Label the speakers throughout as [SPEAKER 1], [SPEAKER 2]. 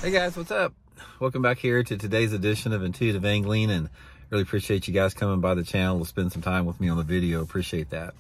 [SPEAKER 1] Hey guys, what's up? Welcome back here to today's edition of Intuitive Angling, and really appreciate you guys coming by the channel to spend some time with me on the video. Appreciate that.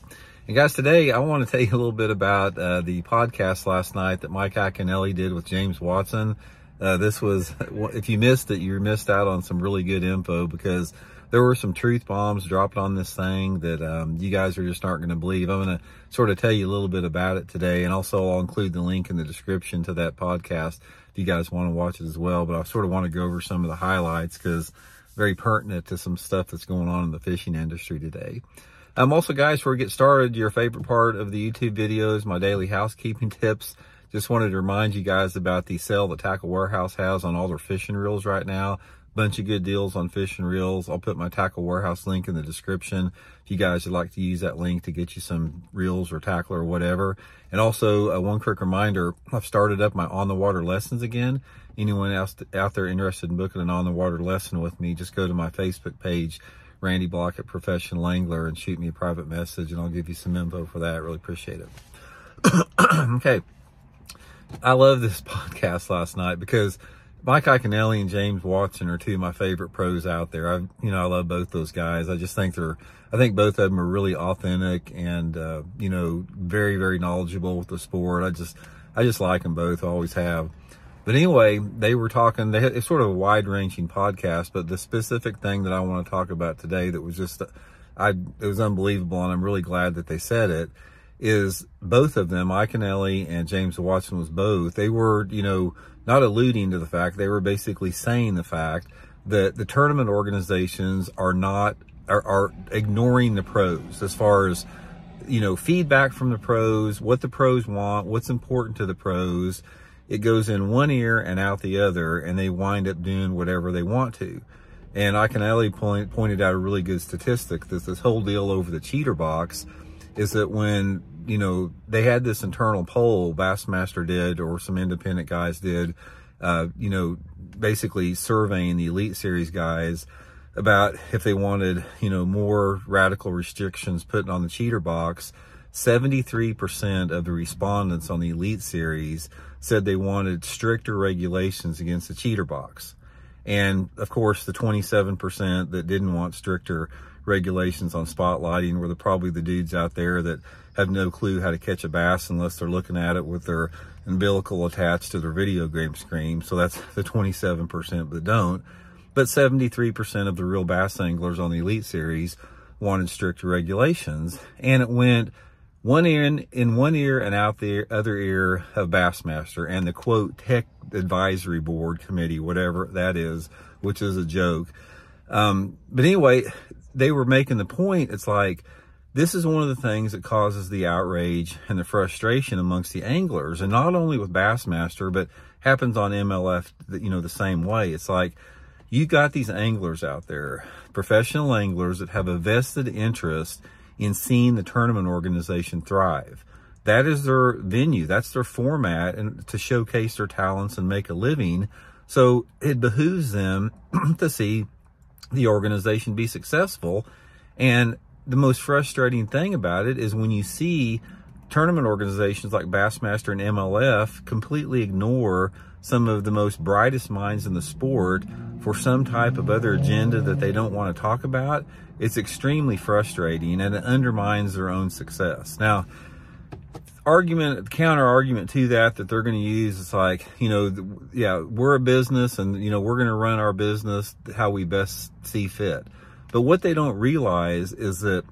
[SPEAKER 1] And guys, today I want to tell you a little bit about the podcast last night that Mike Iaconelli did with James Watson. This was, if you missed it, you missed out on some really good info, because there were some truth bombs dropped on this thing that you guys are just aren't going to believe. I'm going to sort of tell you a little bit about it today, and also I'll include the link in the description to that podcast if you guys want to watch it as well. But I sort of want to go over some of the highlights because very pertinent to some stuff that's going on in the fishing industry today. Also, guys, before we get started, your favorite part of the YouTube videos, my daily housekeeping tips. Just wanted to remind you guys about the sale that Tackle Warehouse has on all their fishing reels right now. Bunch of good deals on fishing reels. I'll put my Tackle Warehouse link in the description if you guys would like to use that link to get you some reels or tackle or whatever. And also, one quick reminder, I've started up my on-the-water lessons again. Anyone else out there interested in booking an on-the-water lesson with me, just go to my Facebook page, Randy Blaukat Professional Angler, and shoot me a private message, and I'll give you some info for that. Really appreciate it. Okay. I love this podcast last night because Mike Iaconelli and James Watson are two of my favorite pros out there. I love both those guys. I just think I think both of them are really authentic and, very, very knowledgeable with the sport. I just like them both. I always have. But anyway, they were talking, it's sort of a wide ranging podcast, but the specific thing that I want to talk about today that was just, it was unbelievable. And I'm really glad that they said it, is both of them, Iaconelli and James Watson was both, they were, not alluding to the fact, they were basically saying the fact that the tournament organizations are ignoring the pros as far as, feedback from the pros, what the pros want, what's important to the pros. It goes in one ear and out the other, and they wind up doing whatever they want to. And Iaconelli pointed out a really good statistic that this whole deal over the cheater box is that when, they had this internal poll, Bassmaster did, or some independent guys did, basically surveying the Elite Series guys about if they wanted, more radical restrictions put on the cheater box. 73% of the respondents on the Elite Series said they wanted stricter regulations against the cheater box. And of course, the 27% that didn't want stricter regulations on spotlighting were probably the dudes out there that have no clue how to catch a bass unless they're looking at it with their umbilical attached to their video game screen. So that's the 27% that don't. But 73% of the real bass anglers on the Elite Series wanted stricter regulations. And it went in one ear and out the other ear of Bassmaster and the quote tech advisory board committee, whatever that is, which is a joke. But anyway, they were making the point. It's like, this is one of the things that causes the outrage and the frustration amongst the anglers, and not only with Bassmaster, but happens on MLF, the same way. It's like, you got these anglers out there, professional anglers that have a vested interest in seeing the tournament organization thrive. That is their venue. That's their format, and to showcase their talents and make a living. So it behooves them to see the organization be successful. And the most frustrating thing about it is when you see tournament organizations like Bassmaster and MLF completely ignore some of the most brightest minds in the sport for some type of other agenda that they don't want to talk about. It's extremely frustrating, and it undermines their own success. Now, counter argument to that they're going to use is like, yeah, we're a business, and we're going to run our business how we best see fit. But what they don't realize is that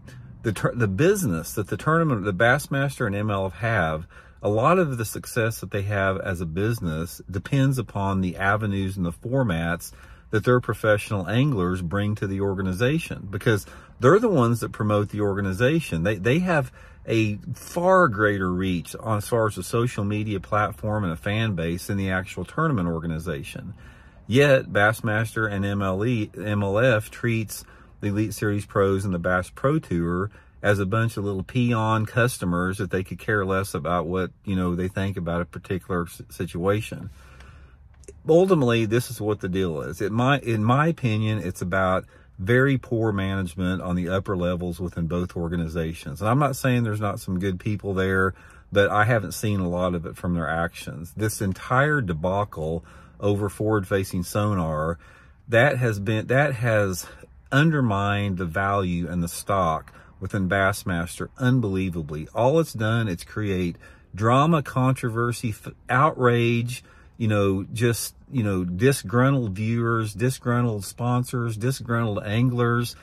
[SPEAKER 1] the business that the tournament, the Bassmaster and MLF have, a lot of the success that they have as a business depends upon the avenues and the formats that their professional anglers bring to the organization, because they're the ones that promote the organization. They have a far greater reach on as far as a social media platform and a fan base than the actual tournament organization. Yet Bassmaster and MLF treats the Elite Series pros and the Bass Pro Tour as a bunch of little peon customers that they could care less about what, they think about a particular situation. Ultimately, this is what the deal is. In my opinion, it's about very poor management on the upper levels within both organizations. And I'm not saying there's not some good people there, but I haven't seen a lot of it from their actions. This entire debacle over forward-facing sonar, that has undermined the value and the stock within Bassmaster unbelievably. All it's done is create drama, controversy, outrage, disgruntled viewers, disgruntled sponsors, disgruntled anglers.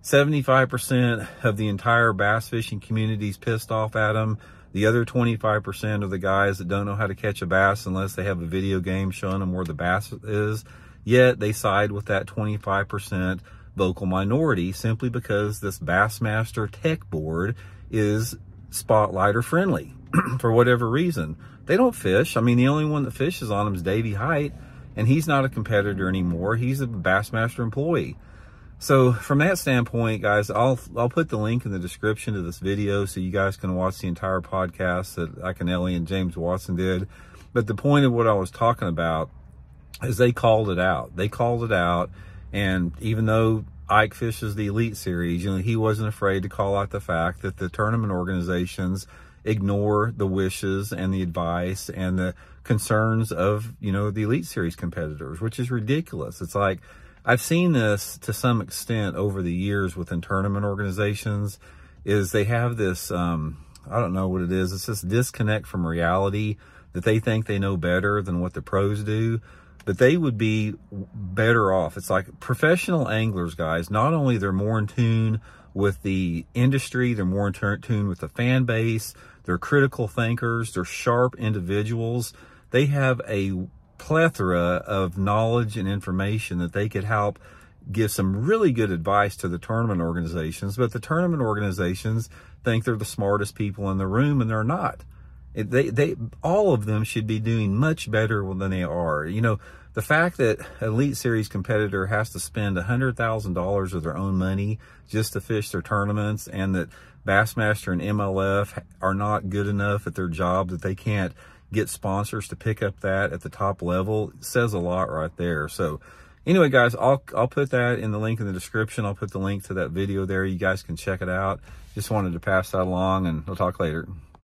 [SPEAKER 1] 75% of the entire bass fishing community is pissed off at them. The other 25% of the guys that don't know how to catch a bass unless they have a video game showing them where the bass is, yet they side with that 25% vocal minority simply because this Bassmaster tech board is spotlighter friendly for whatever reason. They don't fish. I mean, the only one that fishes on them is Davey Height, and he's not a competitor anymore. He's a Bassmaster employee. So from that standpoint, guys, I'll put the link in the description to this video so you guys can watch the entire podcast that Iaconelli and James Watson did. But the point of what I was talking about is they called it out. They called it out, and even though Ike fishes the Elite Series, he wasn't afraid to call out the fact that the tournament organizations ignore the wishes and the advice and the concerns of, the Elite Series competitors, which is ridiculous. It's like, I've seen this to some extent over the years within tournament organizations, is they have this, I don't know what it is. It's this disconnect from reality that they think they know better than what the pros do, but they would be better off. It's like professional anglers, guys, not only they're more in tune with the industry, they're more in tune with the fan base, they're critical thinkers, they're sharp individuals. They have a plethora of knowledge and information that they could help give some really good advice to the tournament organizations, but the tournament organizations think they're the smartest people in the room, and they're not. They all of them should be doing much better than they are. The fact that Elite Series competitor has to spend $100,000 of their own money just to fish their tournaments, and that Bassmaster and MLF are not good enough at their job, that they can't get sponsors to pick up that at the top level, says a lot right there. So anyway, guys, I'll put that in the link in the description. I'll put the link to that video there. You guys can check it out. Just wanted to pass that along, and we'll talk later.